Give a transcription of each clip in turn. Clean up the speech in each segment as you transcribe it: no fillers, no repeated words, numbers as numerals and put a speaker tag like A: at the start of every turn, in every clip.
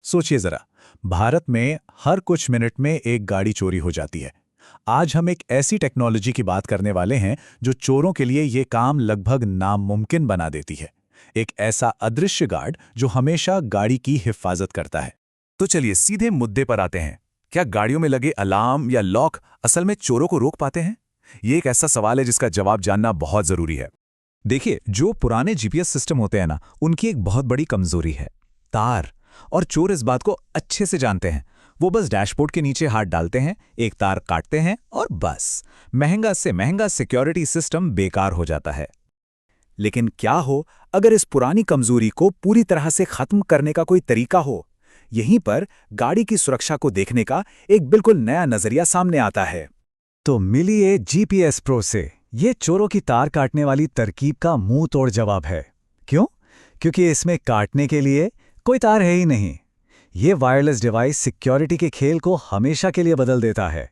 A: सोचिए जरा, भारत में हर कुछ मिनट में एक गाड़ी चोरी हो जाती है। आज हम एक ऐसी टेक्नोलॉजी की बात करने वाले हैं जो चोरों के लिए ये काम लगभग नामुमकिन बना देती है। एक ऐसा अदृश्य गार्ड जो हमेशा गाड़ी की हिफाजत करता है।
B: तो चलिए सीधे मुद्दे पर आते हैं। क्या गाड़ियों में लगे अलार्म या लॉक असल में चोरों को रोक पाते हैं? ये एक ऐसा सवाल है जिसका जवाब जानना बहुत जरूरी है।
C: देखिए, जो पुराने जीपीएस सिस्टम होते हैं ना, उनकी एक बहुत बड़ी कमजोरी है तार। और चोर इस बात को अच्छे से जानते हैं। वो बस डैशबोर्ड के नीचे हाथ डालते हैं, एक तार काटते हैं और बस महंगा से महंगा सिक्योरिटी सिस्टम बेकार हो जाता है। लेकिन क्या हो अगर इस पुरानी कमजोरी को पूरी तरह से खत्म करने का कोई तरीका हो? यहीं पर गाड़ी की सुरक्षा को देखने का एक बिल्कुल नया नजरिया सामने आता है।
A: तो मिलिए जीपीएस प्रो से ये चोरों की तार काटने वाली तरकीब का मुंह तोड़ जवाब है। क्यों? क्योंकि इसमें काटने के लिए कोई तार है ही नहीं। ये वायरलेस डिवाइस सिक्योरिटी के खेल को हमेशा के लिए बदल देता है।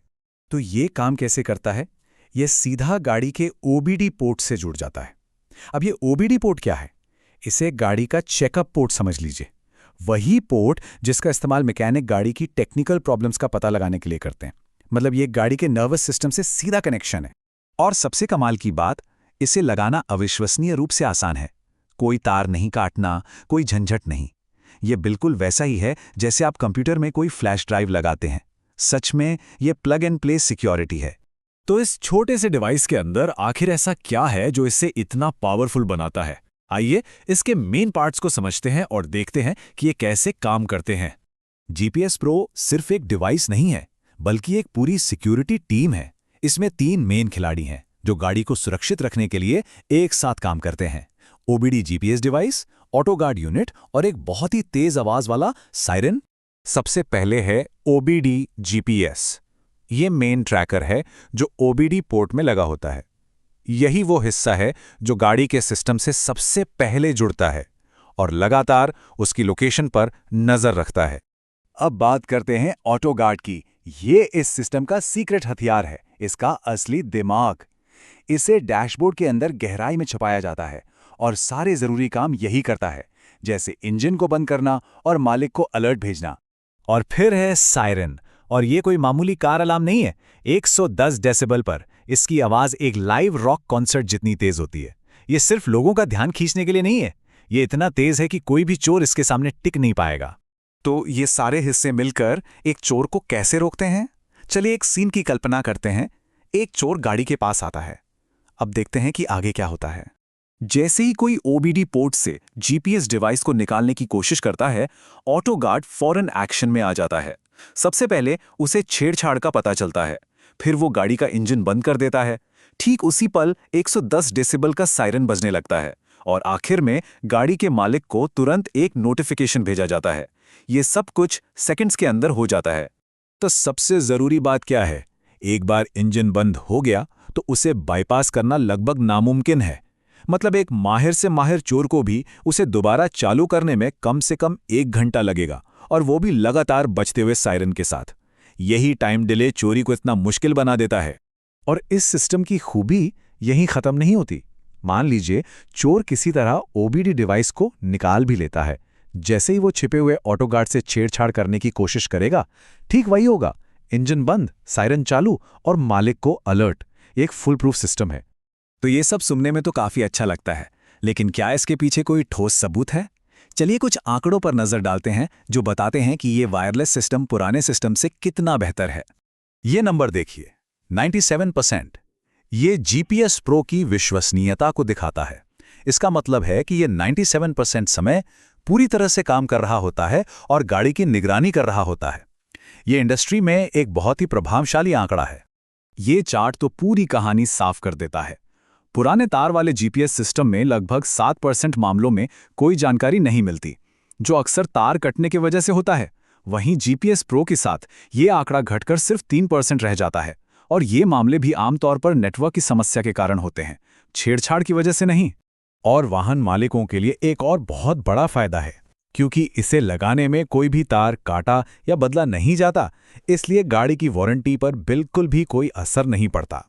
B: तो ये काम कैसे करता है? ये सीधा गाड़ी के ओबीडी पोर्ट से जुड़ जाता है। अब ये ओबीडी पोर्ट क्या है? इसे गाड़ी का चेकअप पोर्ट समझ लीजिए। वही पोर्ट जिसका इस्तेमाल मैकेनिक गाड़ी की टेक्निकल प्रॉब्लम्स का पता लगाने के लिए करते हैं। मतलब ये गाड़ी के नर्वस सिस्टम से सीधा कनेक्शन है। और सबसे कमाल की बात, इसे लगाना अविश्वसनीय रूप से आसान है। कोई तार नहीं काटना, कोई झंझट नहीं। ये बिल्कुल वैसा ही है जैसे आप कंप्यूटर में कोई फ्लैश ड्राइव लगाते हैं। सच में ये प्लग एंड प्ले सिक्योरिटी है।
C: तो इस छोटे से डिवाइस के अंदर आखिर ऐसा क्या है जो इसे इतना पावरफुल बनाता है? आइए इसके मेन पार्ट्स को समझते हैं और देखते हैं कि ये कैसे काम करते हैं। जीपीएस प्रो सिर्फ एक डिवाइस नहीं है, बल्कि एक पूरी सिक्योरिटी टीम है। इसमें 3 मेन खिलाड़ी हैं जो गाड़ी को सुरक्षित रखने के लिए एक साथ काम करते हैं। OBD GPS device, auto guard unit और एक बहुत ही तेज आवाज वाला सायरन। सबसे पहले है ओबीडी जीपीएस। ये मेन ट्रैकर है जो ओबीडी पोर्ट में लगा होता है। यही वो हिस्सा है जो गाड़ी के सिस्टम से सबसे पहले जुड़ता है और लगातार उसकी लोकेशन पर नजर रखता है।
B: अब बात करते हैं ऑटो गार्ड की। ये इस सिस्टम का सीक्रेट हथियार है, इसका असली दिमाग। इसे डैशबोर्ड के अंदर गहराई में छुपाया जाता है और सारे जरूरी काम यही करता है, जैसे इंजन को बंद करना और मालिक को अलर्ट भेजना।
C: और फिर है सायरन। और ये कोई मामूली कार अलार्म नहीं है। 110 डेसिबल पर इसकी आवाज एक लाइव रॉक कॉन्सर्ट जितनी तेज होती है। ये सिर्फ लोगों का ध्यान खींचने के लिए नहीं है, ये इतना तेज है कि कोई भी चोर इसके सामने टिक नहीं पाएगा।
B: तो ये सारे हिस्से मिलकर एक चोर को कैसे रोकते हैं? चलिए एक सीन की कल्पना करते हैं। एक चोर गाड़ी के पास आता है। अब देखते हैं कि आगे क्या होता है। जैसे ही कोई ओबीडी पोर्ट से जीपीएस डिवाइस को निकालने की कोशिश करता है, ऑटो गार्ड फौरन एक्शन में आ जाता है। सबसे पहले उसे छेड़छाड़ का पता चलता है, फिर वो गाड़ी का इंजन बंद कर देता है। ठीक उसी पल 110 डेसिबल का सायरन बजने लगता है और आखिर में गाड़ी के मालिक को तुरंत एक नोटिफिकेशन भेजा जाता है। ये सब कुछ सेकंड्स के अंदर हो जाता है।
C: तो सबसे जरूरी बात क्या है? एक बार इंजन बंद हो गया तो उसे बाईपास करना लगभग नामुमकिन है। मतलब एक माहिर से माहिर चोर को भी उसे दोबारा चालू करने में कम से कम 1 घंटा लगेगा, और वो भी लगातार बजते हुए सायरन के साथ। यही टाइम डिले चोरी को इतना मुश्किल बना देता है।
A: और इस सिस्टम की खूबी यहीं खत्म नहीं होती। मान लीजिए चोर किसी तरह ओबीडी डिवाइस को निकाल भी लेता है। जैसे ही वो छिपे हुए ऑटो गार्ड से छेड़छाड़ करने की कोशिश करेगा, ठीक वही होगा। इंजन बंद, सायरन चालू और मालिक को अलर्ट। एक फुल प्रूफ सिस्टम है।
C: तो ये सब सुनने में तो काफी अच्छा लगता है, लेकिन क्या इसके पीछे कोई ठोस सबूत है? चलिए कुछ आंकड़ों पर नजर डालते हैं जो बताते हैं कि ये वायरलेस सिस्टम पुराने सिस्टम से कितना बेहतर है।
A: ये नंबर देखिए, 97%। ये जीपीएस प्रो की विश्वसनीयता को दिखाता है। इसका मतलब है कि ये 97% समय पूरी तरह से काम कर रहा होता है और गाड़ी की निगरानी कर रहा होता है। ये इंडस्ट्री में एक बहुत ही प्रभावशाली आंकड़ा है। ये चार्ट तो पूरी कहानी साफ कर देता है। पुराने तार वाले जीपीएस सिस्टम में लगभग 7% मामलों में कोई जानकारी नहीं मिलती, जो अक्सर तार कटने की वजह से होता है। वहीं जीपीएस प्रो के साथ ये आंकड़ा घटकर सिर्फ 3% रह जाता है, और ये मामले भी आमतौर पर नेटवर्क की समस्या के कारण होते हैं, छेड़छाड़ की वजह से नहीं। और वाहन मालिकों के लिए एक और बहुत बड़ा फायदा है, क्योंकि इसे लगाने में कोई भी तार काटा या बदला नहीं जाता, इसलिए गाड़ी की वारंटी पर बिल्कुल भी कोई असर नहीं पड़ता।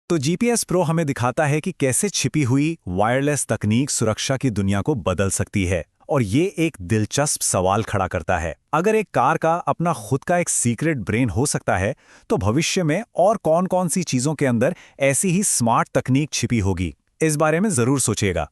C: तो जीपीएस प्रो हमें दिखाता है कि कैसे छिपी हुई वायरलेस तकनीक सुरक्षा की दुनिया को बदल सकती है और ये एक दिलचस्प सवाल खड़ा करता है। अगर एक कार का अपना खुद का एक सीक्रेट ब्रेन हो सकता है, तो भविष्य में और कौन-कौन सी चीजों के अंदर ऐसी ही स्मार्ट तकनीक छिपी होगी? इस बारे में जरूर सोचिएगा।